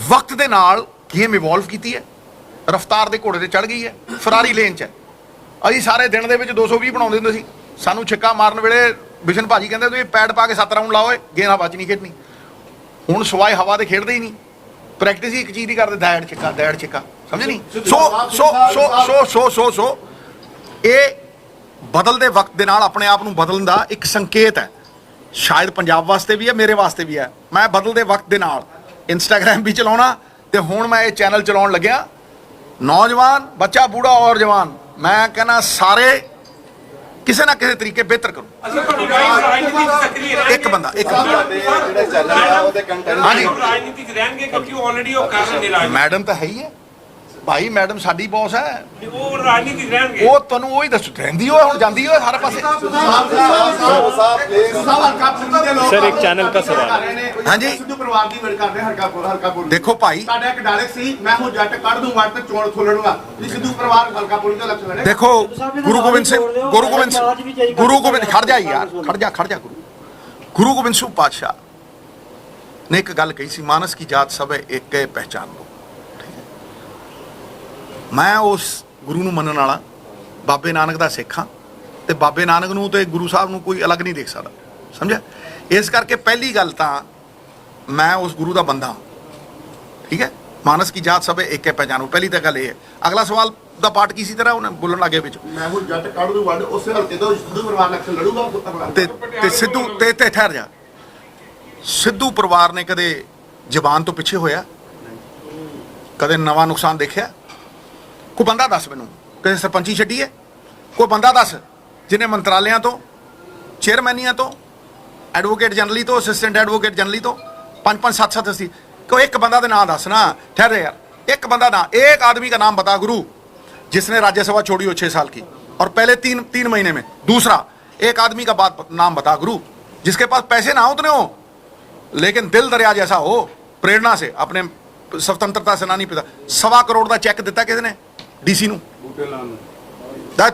ਵਕਤ ਦੇ ਨਾਲ ਗੇਮ ਇਵੋਲਵ ਕੀਤੀ ਹੈ, ਰਫਤਾਰ ਦੇ ਘੋੜੇ ਤੇ ਚੜ ਗਈ ਹੈ, ਫਰਾਰੀ ਲੇਨ 'ਚ ਹੈ। ਅਸੀਂ ਸਾਰੇ ਦਿਨ ਦੇ ਵਿੱਚ 220 ਬਣਾਉਂਦੇ ਹੁੰਦੇ ਸੀ। ਸਾਨੂੰ ਛੱਕਾ ਮਾਰਨ ਵੇਲੇ ਬਿਸ਼ਨ ਭਾਜੀ ਕਹਿੰਦੇ ਤੁਸੀਂ ਪੈਡ ਪਾ ਕੇ 7 ਰਾਊਂਡ ਲਾਓ, ਗੇਮ ਹਵਾ 'ਚ ਨਹੀਂ ਖੇਡਣੀ। ਹੁਣ ਸਵਾਏ ਹਵਾ ਤੇ ਖੇਡਦੇ ਹੀ ਨਹੀਂ, ਪ੍ਰੈਕਟਿਸ ਹੀ ਇੱਕ ਚੀਜ਼ ਦੀ ਕਰਦੇ, ਦੈੜ ਛੱਕਾ, ਸਮਝ ਨਹੀਂ। ਸੋ ਇਹ ਬਦਲਦੇ ਵਕਤ ਦੇ ਨਾਲ ਆਪਣੇ ਆਪ ਨੂੰ ਬਦਲਣ ਦਾ ਇੱਕ ਸੰਕੇਤ ਹੈ। ਸ਼ਾਇਦ ਪੰਜਾਬ ਵਾਸਤੇ ਵੀ ਹੈ, ਮੇਰੇ ਵਾਸਤੇ ਵੀ ਹੈ। ਮੈਂ ਬਦਲਦੇ ਵਕਤ ਦੇ ਨਾਲ ਇੰਸਟਾਗ੍ਰਾਮ ਵੀ ਚਲਾਉਣਾ, ਤੇ ਹੁਣ ਮੈਂ ਇਹ ਚੈਨਲ ਚਲਾਉਣ ਲੱਗਿਆ। ਨੌਜਵਾਨ, ਬੱਚਾ, ਬੂੜਾ ਔਰ ਜਵਾਨ, ਮੈਂ ਕਹਿੰਦਾ ਸਾਰੇ ਕਿਸੇ ਨਾ ਕਿਸੇ ਤਰੀਕੇ ਬਿਹਤਰ ਕਰੋ। ਇੱਕ ਬੰਦਾ ਹਾਂਜੀ, ਰਾਜਨੀਤੀ ਚ ਰਹਿਣਗੇ ਕਿਉਂਕਿ ਆਲਰੇਡੀ ਉਹ ਕਰ ਰਹੇ ਨੇ ਰਾਜਨੀਤੀ। ਮੈਡਮ ਤਾਂ ਹੈ ਹੀ ਹੈ ਭਾਈ, ਮੈਡਮ ਸਾਡੀ ਬੌਸ ਹੈ। ਉਹ ਰਾਜਨੀਤੀ ਚ ਰਹਿਣਗੇ। ਉਹ ਤੁਹਾਨੂੰ ਉਹੀ ਦੱਸੋ, ਰਹਿੰਦੀ ਹੋਏ ਹੁਣ ਜਾਂਦੀ ਹੋਏ ਹਰ ਪਾਸੇ। सर एक चैनल का सवाल ਹਾਂਜੀ ਸਿੱਧੂ ਪਰਿਵਾਰ ਦੀ ਵਰਡ ਕਰਦੇ ਹਲਕਾਪੁਰ ਦੇਖੋ ਭਾਈ, ਸਾਡਾ ਇੱਕ ਡਾਇਲੈਕਟ ਸੀ, ਮੈਂ ਹੁਣ ਜੱਟ ਕੱਢ ਦੂੰ ਵੱਟ ਤੇ ਚੋਣ ਖੋਲਣਗਾ ਜੀ। ਸਿੱਧੂ ਪਰਿਵਾਰ ਹਲਕਾਪੁਰ ਦਾ ਇਲੈਕਸ਼ਨ ਲੜੇ। ਦੇਖੋ ਗੁਰੂ ਗੋਬਿੰਦ ਸਿੰਘ ਖੜ ਜਾ ਯਾਰ, ਖੜ ਜਾ ਗੁਰੂ ਗੋਬਿੰਦ ਸਿੰਘ ਪਾਤਸ਼ਾਹ ਨੇ ਇੱਕ ਗੱਲ ਕਹੀ ਸੀ, ਮਾਨਸ ਕੀ ਜਾਤ ਸਭ ਹੈ ਇੱਕ ਹੈ ਪਹਿਚਾਨ ਲੋ। ਮੈਂ ਉਸ ਗੁਰੂ ਨੂੰ ਮੰਨਣ ਵਾਲਾ, ਬਾਬੇ ਨਾਨਕ ਦਾ ਸਿੱਖ ਹਾਂ, ਤੇ ਬਾਬੇ ਨਾਨਕ ਨੂੰ ਤੇ ਗੁਰੂ ਸਾਹਿਬ ਨੂੰ ਕੋਈ ਅਲੱਗ ਨਹੀਂ ਦੇਖ ਸਕਦਾ, ਸਮਝਿਆ। ਇਸ ਕਰਕੇ ਪਹਿਲੀ ਗੱਲ ਤਾਂ ਮੈਂ ਉਸ ਗੁਰੂ ਦਾ ਬੰਦਾ, ਠੀਕ ਹੈ। ਮਾਨਸ ਕੀ ਜਾਤ ਸਭ ਹੈ ਇੱਕ ਹੈ ਪਹਿਚਾਨ, ਪਹਿਲੀ ਤਾਂ ਗੱਲ ਇਹ ਹੈ। ਅਗਲਾ ਸਵਾਲ ਦਾ ਪਾਰਟ ਕੀ ਸੀ ਤੇਰਾ, ਉਹਨੇ ਬੋਲਣ ਲੱਗੇ ਵਿੱਚ ਮੈਂ ਹੁਣ ਜੱਟ ਕੱਢ ਦੂੰ ਵੱਟ, ਉਸੇ ਹਲਕੇ ਤੋਂ ਸਿੱਧੂ ਪਰਿਵਾਰ ਇਲੈਕਸ਼ਨ ਲੜੂਗਾ। ਤੇ ਸਿੱਧੂ ਤੇ ਠਹਿਰ ਜਾ, ਸਿੱਧੂ ਪਰਿਵਾਰ ਨੇ ਕਦੇ ਜ਼ਬਾਨ ਤੋਂ ਪਿੱਛੇ ਹੋਇਆ? ਕਦੇ ਨਵਾਂ ਨੁਕਸਾਨ ਦੇਖਿਆ? ਕੋਈ ਬੰਦਾ ਦੱਸ ਮੈਨੂੰ, ਕਦੇ ਸਰਪੰਚੀ ਛੱਡੀ ਹੈ? ਕੋਈ ਬੰਦਾ ਦੱਸ ਜਿਹਨੇ ਮੰਤਰਾਲਿਆਂ ਤੋਂ, ਚੇਅਰਮੈਨੀਆਂ ਤੋਂ, ਐਡਵੋਕੇਟ ਜਨਰਲੀ ਤੋਂ, ਅਸਿਸਟੈਂਟ ਐਡਵੋਕੇਟ ਜਨਰਲੀ ਤੋਂ 5-5 7-7 ਸੀ। ਕੋਈ एक बंदा का नाम दस ना, ठहरे यार, एक बंदा ना, एक आदमी का नाम बता गुरु जिसने राज्यसभा छोड़ी हो 6 साल की और पहले तीन महीने में। दूसरा, एक आदमी का बात नाम बता गुरु जिसके पास पैसे ना उतने हो लेकिन दिल दरिया जैसा हो, प्रेरणा से अपने स्वतंत्रता सेनानी पिता 1.25 करोड़ का चेक दिता किसने? डीसी नूं।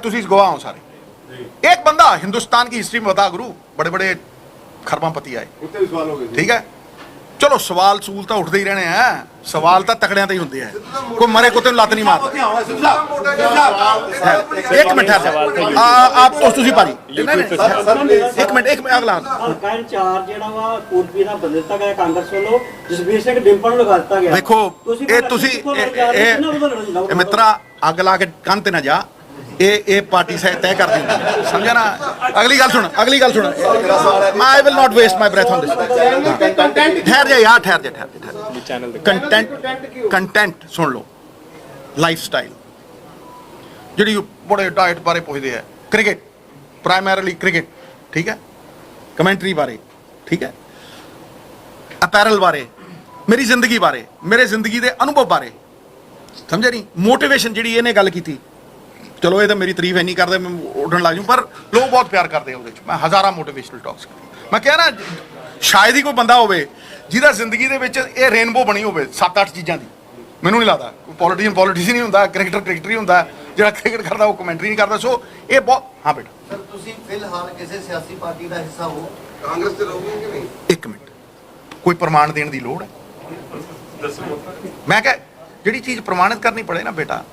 तुसीं गवाह हो सारे। एक बंदा हिंदुस्तान की हिस्ट्री में बता गुरु, बड़े बड़े खरबापति आए, ठीक है। चलो सवाल सूल तो उठते ही रहने हैं, सवाल तो तकड़ियां ते ही होंदे हैं, कोई मरे कुत्ते नूं लत नहीं मारदा। एक मिनट आप तुसीं पारी एक मिनट अगला ਹਲਕਾ ਇੰਚਾਰਜ ਜਿਹੜਾ ਵਾ ਕੋਟਪੀ ਦਾ ਬਦਲ ਦਿੱਤਾ ਗਿਆ ਕਾਂਗਰਸ ਵੱਲੋਂ, ਜਸਬੀਰ ਸਿੰਘ ਡਿੰਪਲ ਨੂੰ ਲਗਾ ਦਿੱਤਾ ਗਿਆ। ਦੇਖੋ ਇਹ ਤੁਸੀਂ ਇਹ ਮਿੱਤਰਾ ਅੱਗ ਲਾ ਕੇ ਕੰਨ ਤੇ ਨਾ ਜਾ, ਇਹ ਪਾਰਟੀ ਸੇ ਤੈਅ ਕਰਦੀ ਹੁੰਦੀ, ਸਮਝਿਆ ਨਾ। ਅਗਲੀ ਗੱਲ ਸੁਣ I will not waste my breath on this. ਠਹਿਰ ਜਾ ਯਾਰ, ਠਹਿਰ ਜਾ। ਕੰਟੈਂਟ ਸੁਣ ਲਓ। ਲਾਈਫ ਸਟਾਈਲ ਜਿਹੜੀ ਬੜੇ ਡਾਈਟ ਬਾਰੇ ਪੁੱਛਦੇ ਆ, ਕ੍ਰਿਕਟ ਪ੍ਰਾਇਮਰੀਲੀ ਕ੍ਰਿਕਟ, ਠੀਕ ਹੈ, ਕਮੈਂਟਰੀ ਬਾਰੇ, ਠੀਕ ਹੈ, ਅਪੈਰਲ ਬਾਰੇ, ਮੇਰੀ ਜ਼ਿੰਦਗੀ ਬਾਰੇ, ਮੇਰੇ ਜ਼ਿੰਦਗੀ ਦੇ ਅਨੁਭਵ ਬਾਰੇ, ਸਮਝਿਆ ਨਹੀਂ। ਮੋਟੀਵੇਸ਼ਨ ਜਿਹੜੀ ਇਹਨੇ ਗੱਲ ਕੀਤੀ, ਚਲੋ ਇਹ ਤਾਂ ਮੇਰੀ ਤਾਰੀਫ ਇੰਨੀ ਕਰਦੇ ਮੈਂ ਉੱਡਣ ਲੱਗ ਜੂ, ਪਰ ਲੋਕ ਬਹੁਤ ਪਿਆਰ ਕਰਦੇ ਆ ਉਹਦੇ 'ਚ। ਮੈਂ ਹਜ਼ਾਰਾਂ ਮੋਟੀਵੇਸ਼ਨਲ ਟਾਕਸ ਕੀਤੀ। ਮੈਂ ਕਿਹਾ ਨਾ, ਸ਼ਾਇਦ ਹੀ ਕੋਈ ਬੰਦਾ ਹੋਵੇ ਜਿਹਦਾ ਜ਼ਿੰਦਗੀ ਦੇ ਵਿੱਚ ਇਹ ਰੇਨਬੋ ਬਣੀ ਹੋਵੇ 7-8 ਚੀਜ਼ਾਂ ਦੀ। ਮੈਨੂੰ ਨਹੀਂ ਲੱਗਦਾ ਕੋਈ ਪੋਲੀਟੀਸ਼ੀਅਨ ਹੀ ਹੁੰਦਾ, ਕ੍ਰਿਕਟਰ ਹੀ ਹੁੰਦਾ, ਜਿਹੜਾ ਕ੍ਰਿਕਟ ਕਰਦਾ ਉਹ ਕਮੈਂਟਰੀ ਨਹੀਂ ਕਰਦਾ। ਸੋ ਇਹ ਬਹੁਤ, ਹਾਂ ਬੇਟਾ ਸਰ ਤੁਸੀਂ ਫਿਲਹਾਲ ਕਿਸੇ ਸਿਆਸੀ ਪਾਰਟੀ ਦਾ ਹਿੱਸਾ ਹੋ? ਕਾਂਗਰਸ ਤੇ ਰਹੋਗੇ ਕਿ ਨਹੀਂ? ਇੱਕ ਮਿੰਟ, ਕੋਈ ਪ੍ਰਮਾਣ ਦੇਣ ਦੀ ਲੋੜ ਹੈ? ਮੈਂ ਕਿਹਾ ਜਿਹੜੀ ਚੀਜ਼ ਪ੍ਰਮਾਣਿਤ ਕਰਨੀ ਪੜੇ ਨਾ ਬੇਟਾ,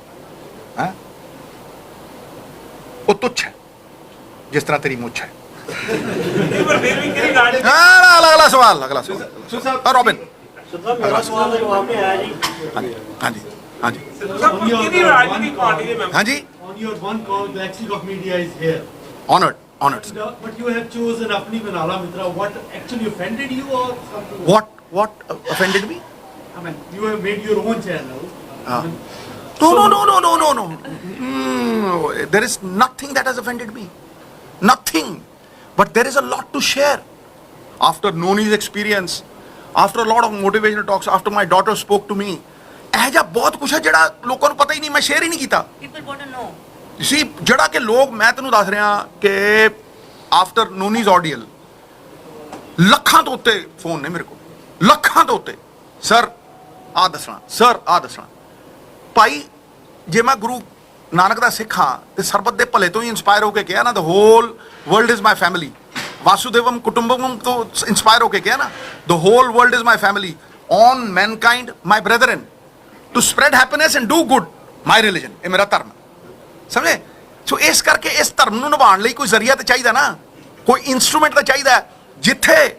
ਹੈ ਉਹ ਤੁੱਛ ਹੈ, ਜਿਸ ਤਰ੍ਹਾਂ ਤੇਰੀ ਮੁੱਛ ਹੈ। ਅਗਲਾ ਸਵਾਲ ਰੋਬਿਨ। ਮੇਰਾ ਸਵਾਲ ਦਾ ਜਵਾਬ ਨਹੀਂ ਆਇਆ ਜੀ। ਹਾਂਜੀ ਕਿਹਦੀ ਰਾਜਨੀਤਿਕ ਪਾਰਟੀ ਦੇ ਮੈਂਬਰ? ਹਾਂਜੀ। On your one call, the Lexic of Media is here. Honored. But you have chosen Apni Manala Mitra. What actually offended you or something? What offended me? I mean, you have made your own channel. No. There is nothing that has offended me. Nothing. But there is a lot to share. After Noni's experience, after a lot of motivational talks, after my daughter spoke to me, ਇਹ ਜਿਹਾ ਬਹੁਤ ਕੁਛ ਹੈ ਜਿਹੜਾ ਲੋਕਾਂ ਨੂੰ ਪਤਾ ਹੀ ਨਹੀਂ, ਮੈਂ ਸ਼ੇਅਰ ਹੀ ਨਹੀਂ ਕੀਤਾ। People want to know. ਸੀ ਜਿਹੜਾ ਕਿ ਲੋਕ, ਮੈਂ ਤੈਨੂੰ ਦੱਸ ਰਿਹਾ ਕਿ ਆਫਟਰ ਨੋਨੀਜ਼ ਆਡੀਅਲ ਲੱਖਾਂ ਤੋਂ ਉੱਤੇ ਫੋਨ ਨੇ ਮੇਰੇ ਕੋਲ, ਲੱਖਾਂ ਤੋਂ ਉੱਤੇ। ਸਰ ਆਹ ਦੱਸਣਾ, ਸਰ ਆਹ ਦੱਸਣਾ। ਭਾਈ ਜੇ ਮੈਂ ਗੁਰੂ ਨਾਨਕ ਦਾ ਸਿੱਖ ਹਾਂ ਤੇ ਸਰਬੱਤ ਦੇ ਭਲੇ ਤੋਂ ਹੀ ਇੰਸਪਾਇਰ ਹੋ ਕੇ ਕਿਹਾ ਨਾ, the whole world is my family, ਵਾਸੁਦੇਵਮ ਕੁਟੁੰਬਕਮ ਤੋਂ ਇੰਸਪਾਇਰ ਹੋ ਕੇ ਕਿਹਾ ਨਾ, the whole world is my family, on mankind my brethren, to spread happiness and do good, my religion, ਇਹ ਮੇਰਾ ਧਰਮ, ਸਮਝੇ? ਸੋ ਇਸ ਕਰਕੇ ਇਸ ਧਰਮ ਨੂੰ ਨਿਭਾਉਣ ਲਈ ਕੋਈ ਜ਼ਰੀਆ ਤਾਂ ਚਾਹੀਦਾ ਨਾ, ਕੋਈ ਇਨਸਟਰੂਮੈਂਟ ਤਾਂ ਚਾਹੀਦਾ ਜਿੱਥੇ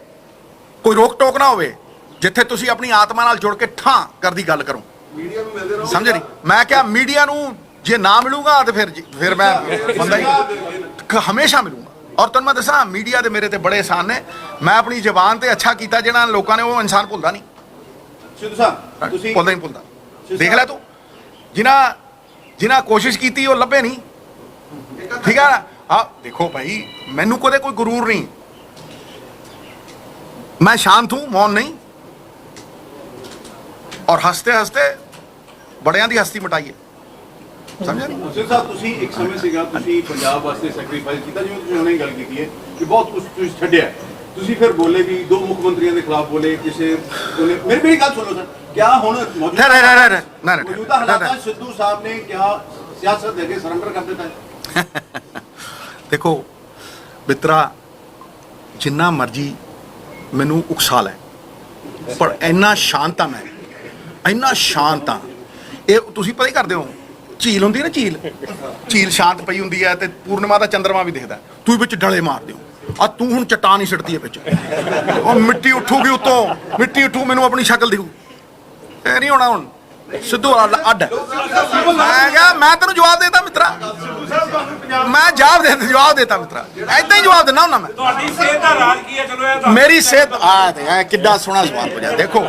ਕੋਈ ਰੋਕ ਟੋਕ ਨਾ ਹੋਵੇ, ਜਿੱਥੇ ਤੁਸੀਂ ਆਪਣੀ ਆਤਮਾ ਨਾਲ ਜੁੜ ਕੇ ਠਾਂ ਕਰਦੀ ਗੱਲ ਕਰੋ। ਮੀਡੀਆ ਨੂੰ ਮਿਲਦੇ ਰਹੋ, ਸਮਝ ਨਹੀਂ? ਮੈਂ ਕਿਹਾ ਮੀਡੀਆ ਨੂੰ ਜੇ ਨਾ ਮਿਲੂਗਾ ਤੇ ਫਿਰ ਮੈਂ ਬੰਦਾ ਹੀ ਹਮੇਸ਼ਾ ਮਿਲੂਗਾ। ਔਰ ਤੁਹਾਨੂੰ ਮੈਂ ਦੱਸਾਂ, ਮੀਡੀਆ ਦੇ ਮੇਰੇ ਤੇ ਬੜੇ ਅਹਿਸਾਨ ਨੇ। ਮੈਂ ਆਪਣੀ ਜ਼ਬਾਨ ਤੇ ਅੱਛਾ ਕੀਤਾ ਜਿਹੜਾ ਲੋਕਾਂ ਨੇ, ਉਹ ਇਨਸਾਨ ਭੁੱਲਦਾ ਨਹੀਂ, ਸਿੱਧੂ ਸਾਹਿਬ ਤੁਸੀਂ ਭੁੱਲਦਾ ਨਹੀਂ ਭੁੱਲਦਾ। ਦੇਖ ਲੈ ਤੂੰ, ਜਿਨ੍ਹਾਂ ਕੋਸ਼ਿਸ਼ ਕੀਤੀ ਉਹ ਲੱਭੇ ਨਹੀਂ, ਠੀਕ ਹੈ ਨਾ? ਹਾਂ ਦੇਖੋ ਭਾਈ, ਮੈਨੂੰ ਕਦੇ ਕੋਈ ਗੁਰੂਰ ਨਹੀਂ, मैं शांत हूं, मौन नहीं, और हंसते हंसते बड़ियां दी हस्ती मिटाई है, समझे? ਸਿੱਧੂ ਸਾਹਿਬ ਤੁਸੀਂ ਇੱਕ ਸਮੇਂ ਸੀਗਾ ਤੁਸੀਂ ਪੰਜਾਬ ਵਾਸਤੇ ਸੈਕਰੀਫਾਈਸ ਕੀਤਾ, ਜਿਵੇਂ ਤੁਸੀਂ ਹੁਣੇ ਗੱਲ ਕੀਤੀ ਹੈ ਕਿ ਬਹੁਤ ਕੁਝ ਤੁਸੀਂ ਛੱਡਿਆ, ਤੁਸੀਂ ਫਿਰ ਬੋਲੇ ਵੀ 2 ਮੁੱਖ ਮੰਤਰੀਆਂ ਦੇ ਖਿਲਾਫ ਬੋਲੇ, ਕਿਸੇ ਮੇਰੀ ਗੱਲ ਸੁਣੋ ਸਰ, ਕਿਆ ਹੁਣ ਮੌਜੂਦਾ ਹਾਲਾਤਾਂ ਸਿੱਧੂ ਸਾਹਿਬ ਨੇ ਕਿਆ ਸਿਆਸਤ ਦੇ ਕੇ ਸਰੈਂਡਰ ਕਰ ਦਿੱਤਾ ਹੈ? ਦੇਖੋ ਮਿੱਤਰਾ, ਜਿੰਨਾ ਮਰਜੀ ਮੈਨੂੰ ਉਕਸਾ ਲੈ, ਪਰ ਇੰਨਾ ਸ਼ਾਂਤ ਆ, ਮੈਂ ਇੰਨਾ ਸ਼ਾਂਤ ਆ। ਇਹ ਤੁਸੀਂ ਪਤਾ ਹੀ ਕਰਦੇ ਹੋ, ਝੀਲ ਹੁੰਦੀ ਨਾ, ਝੀਲ ਸ਼ਾਂਤ ਪਈ ਹੁੰਦੀ ਹੈ ਤੇ ਪੂਰਨਿਮਾ ਦਾ ਚੰਦਰਮਾ ਵੀ ਦਿਖਦਾ, ਤੂੰ ਵਿੱਚ ਡਲੇ ਮਾਰਦੇ ਹੋ। ਆ ਤੂੰ ਹੁਣ ਚਟਾਨ ਹੀ ਛੱਡਦੀ ਹੈ ਵਿੱਚ, ਉਹ ਮਿੱਟੀ ਉੱਠੂਗੀ ਉੱਤੋਂ, ਮਿੱਟੀ ਉੱਠੂ, ਮੈਨੂੰ ਆਪਣੀ ਸ਼ਕਲ ਦਿਖੂ। ਇਹ ਨਹੀਂ ਹੋਣਾ ਹੁਣ, ਸਿੱਧੂ ਅੱਡ। ਮੈਂ ਕਿਹਾ ਮੈਂ ਤੈਨੂੰ ਜਵਾਬ ਦੇਤਾ ਮਿੱਤਰਾ, ਮੈਂ ਜਵਾਬ ਦੇਤਾ ਮਿੱਤਰਾ, ਏਦਾਂ ਹੀ ਜਵਾਬ ਦਿੰਦਾ ਹੁੰਦਾ ਮੈਂ। ਤੁਹਾਡੀ ਸਿਹਤ ਦਾ ਰਾਜ ਕੀ ਹੈ? ਚਲੋ ਇਹ ਮੇਰੀ ਸਿਹਤ ਆ ਕਿੱਡਾ ਸੋਹਣਾ ਸਵਾਲ ਪੁੱਛਿਆ। ਦੇਖੋ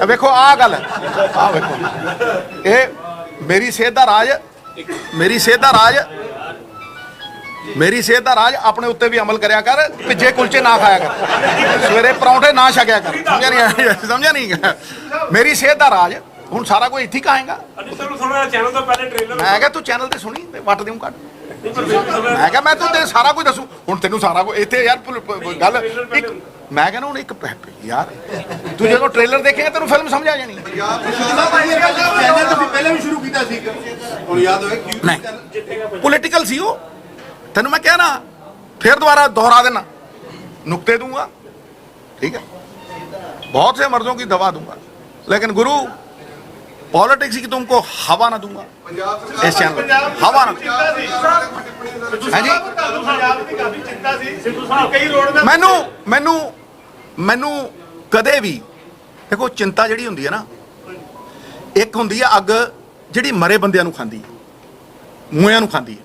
ਇਹ ਵੇਖੋ ਆਹ ਗੱਲ, ਆਹ ਵੇਖੋ, ਇਹ ਮੇਰੀ ਸਿਹਤ ਦਾ ਰਾਜ, ਮੇਰੀ ਸਿਹਤ ਦਾ ਰਾਜ ਆਪਣੇ ਉੱਤੇ ਵੀ ਅਮਲ ਕਰਿਆ ਕਰ, ਭਿੱਜੇ ਕੁਲਚੇ ਨਾ ਖਾਇਆ ਕਰ, ਸਵੇਰੇ ਪਰੌਂਠੇ ਨਾ ਛਕਿਆ ਕਰ, ਸਮਝਿਆ ਨਹੀਂ? ਮੇਰੀ ਸਿਹਤ ਦਾ ਰਾਜ, ਹੁਣ ਸਾਰਾ ਕੁਝ ਇੱਥੇ ਕਹਾਂਗਾ। ਥੋੜਾ ਚੈਨਲ ਤੋਂ ਪਹਿਲੇ ਟ੍ਰੇਲਰ, ਮੈਂ ਕਿਹਾ ਤੂੰ ਚੈਨਲ ਤੇ ਸੁਣੀ ਤੇ ਵੱਟ ਦੇਉਂ ਕੱਢ, ਮੈਂ ਕਿਹਾ ਮੈਂ ਤੈਨੂੰ ਸਾਰਾ ਕੁਝ ਦੱਸੂ। ਹੁਣ ਤੈਨੂੰ ਸਾਰਾ ਕੁਝ ਇੱਥੇ ਯਾਰ ਗੱਲ ਇੱਕ, ਮੈਂ ਕਹਿੰਦਾ ਹੁਣ ਇੱਕ ਯਾਰ, ਤੂੰ ਜਦੋਂ ਟ੍ਰੇਲਰ ਦੇਖੇਗਾ ਤੈਨੂੰ ਫਿਲਮ ਸਮਝ ਆ ਜਾਣੀ। ਚੈਨਲ ਤੁਸੀਂ ਪਹਿਲਾਂ ਵੀ ਸ਼ੁਰੂ ਕੀਤਾ ਸੀ, ਹੁਣ ਯਾਦ ਹੋਇਆ ਕਿ ਨਹੀਂ ਪੋਲੀਟੀਕਲ ਸੀ ਉਹ, ਤੈਨੂੰ ਮੈਂ ਕਿਹਾ ਨਾ, फिर दोबारा दोहरा देना, नुक्ते दूंगा, ठीक है, बहुत से मर्जों की दवा दूंगा, लेकिन गुरु पॉलिटिक्स की तुमको हवा ना दूंगा इस चैनल, हवा ना। मैनू मैनू मैनू कदे भी देखो चिंता जिहड़ी हुंदी है ना, एक हुंदी है अग जिहड़ी मरे बंदियां नूं खांदी है, मूहियां नूं खांदी है,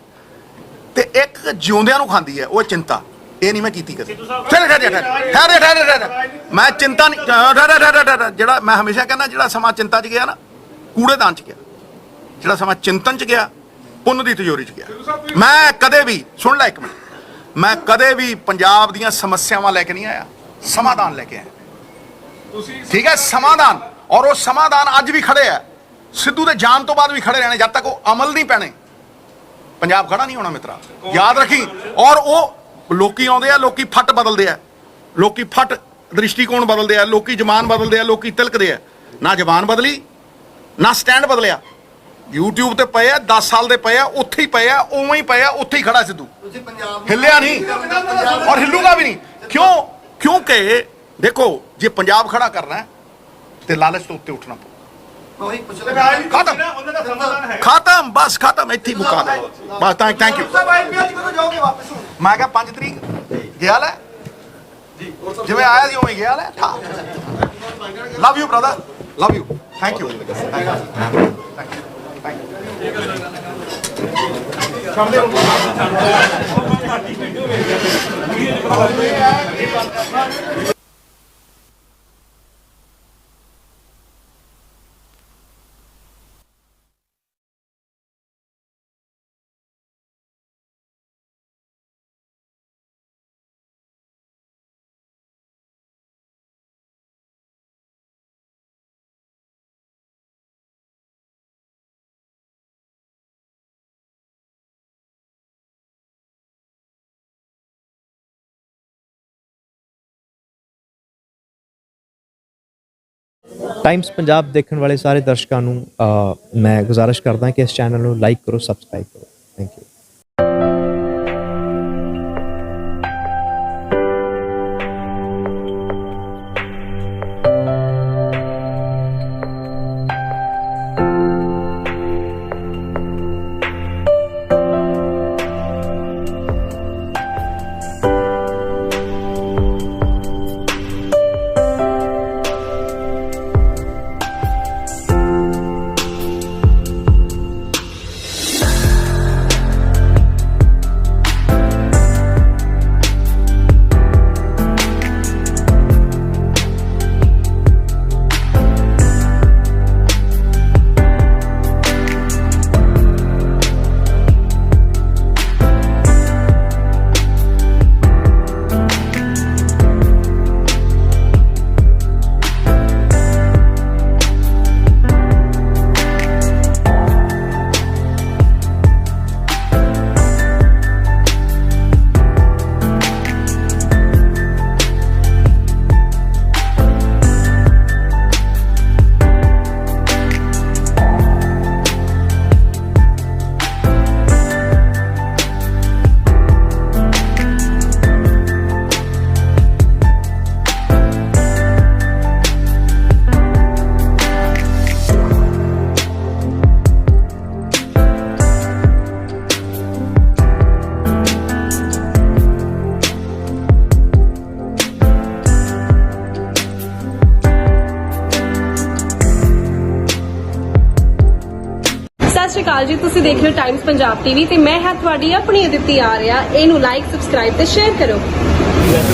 ते एक जिउंदियां नूं खांदी है, वो चिंता ये नहीं मैं कीती कदे। मैं चिंता नहीं, जिहड़ा मैं हमेशा कहना जिहड़ा समा चिंता च गया ना कूड़ेदान च गया, जिहड़ा समा चिंतन च गया पुन्न दी तिजोरी च गया। मैं कदे भी सुन लै एक मिनट, मैं कदे भी पंजाब दीयां समस्यावां लैके नहीं आया, समाधान लैके आया, ठीक है, समाधान। और वो समाधान अज भी खड़े है, सिद्धू दे जान तो बाद भी खड़े रहने, जब तक वो अमल नहीं पैने पंजाब खड़ा नहीं होना मित्रा, याद रखी। और वो लोकी आउंदे आ, लोकी फट बदलदे आ, लोकी फट दृष्टिकोण बदलदे आ, लोकी जबान बदलदे आ, लोकी तिलकदे आ, ना जबान बदली ना स्टैंड बदलिया, यूट्यूब ते पे आ 10 साल दे पे आ, उत्थे ही पे आ, उवें ही पे आ, उत्थे ही खड़ा सिद्धू, हिलिया नहीं और हिलूगा भी नहीं। क्यों? क्योंकि देखो जे पंजाब खड़ा करना है तो लालच तो उत्ते उठना पड़ेगा। खत्म बस खत्म, इत्थे ही मुका दो बस। Thank you. मैं क्या 5 तरीक गया है, जिवें आया सी उवें गया है। Love you brother, love you, thank you, thank you. Times Punjab ਦੇਖਣ ਵਾਲੇ ਸਾਰੇ ਦਰਸ਼ਕਾਂ ਨੂੰ ਮੈਂ ਗੁਜ਼ਾਰਿਸ਼ ਕਰਦਾ ਕਿ ਇਸ ਚੈਨਲ ਨੂੰ ਲਾਈਕ ਕਰੋ, ਸਬਸਕ੍ਰਾਈਬ ਕਰੋ। Thank you. ਸਤਿ ਸ਼੍ਰੀ ਅਕਾਲ ਜੀ, ਤੁਸੀਂ ਦੇਖ ਰਹੇ ਹੋ ਟਾਈਮਸ ਪੰਜਾਬ ਟੀਵੀ ਤੇ ਮੈਂ ਹਾਂ ਤੁਹਾਡੀ ਆਪਣੀ ਅਦਿੱਤੀ ਆਰਿਆ। ਇਹਨੂੰ ਲਾਈਕ, ਸਬਸਕ੍ਰਾਈਬ ਤੇ ਸ਼ੇਅਰ ਕਰੋ।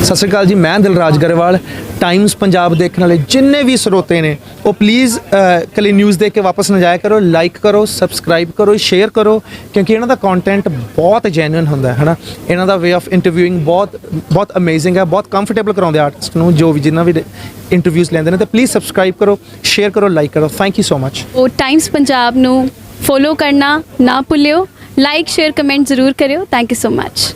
ਸਤਿ ਸ਼੍ਰੀ ਅਕਾਲ ਜੀ, ਮੈਂ ਦਿਲਰਾਜ ਗਰੇਵਾਲ। ਟਾਈਮਸ ਪੰਜਾਬ ਦੇਖਣ ਵਾਲੇ ਜਿੰਨੇ ਵੀ ਸਰੋਤੇ ਨੇ ਉਹ ਪਲੀਜ਼ ਕੱਲੀ ਨਿਊਜ਼ ਦੇਖ ਕੇ ਵਾਪਸ ਨਾ ਜਾਇਆ ਕਰੋ। ਲਾਈਕ ਕਰੋ, ਸਬਸਕ੍ਰਾਈਬ ਕਰੋ, ਸ਼ੇਅਰ ਕਰੋ, ਕਿਉਂਕਿ ਇਹਨਾਂ ਦਾ ਕੰਟੈਂਟ ਬਹੁਤ ਜੈਨੂਇਨ ਹੁੰਦਾ ਹੈ ਨਾ। ਇਹਨਾਂ ਦਾ ਵੇ ਆਫ ਇੰਟਰਵਿਊਇੰਗ ਬਹੁਤ ਅਮੇਜ਼ਿੰਗ ਹੈ, ਬਹੁਤ ਕੰਫਰਟੇਬਲ ਕਰਾਉਂਦੇ ਆਰਟਿਸਟ ਨੂੰ ਜੋ ਵੀ ਜਿੰਨਾ ਵੀ ਇੰਟਰਵਿਊਜ਼ ਲੈਂਦੇ ਨੇ। ਤੇ ਪਲੀਜ਼ ਸਬਸਕ੍ਰਾਈਬ ਕਰੋ, ਸ਼ੇਅਰ ਕਰੋ, ਲਾਈਕ ਕਰੋ। Thank you so much. ਉਹ ਟਾਈਮਸ ਪੰਜਾਬ ਨੂੰ ਫੋਲੋ ਕਰਨਾ ਨਾ ਭੁੱਲਿਓ। ਲਾਈਕ, ਸ਼ੇਅਰ, ਕਮੈਂਟ ਜ਼ਰੂਰ ਕਰਿਓ। Thank you so much.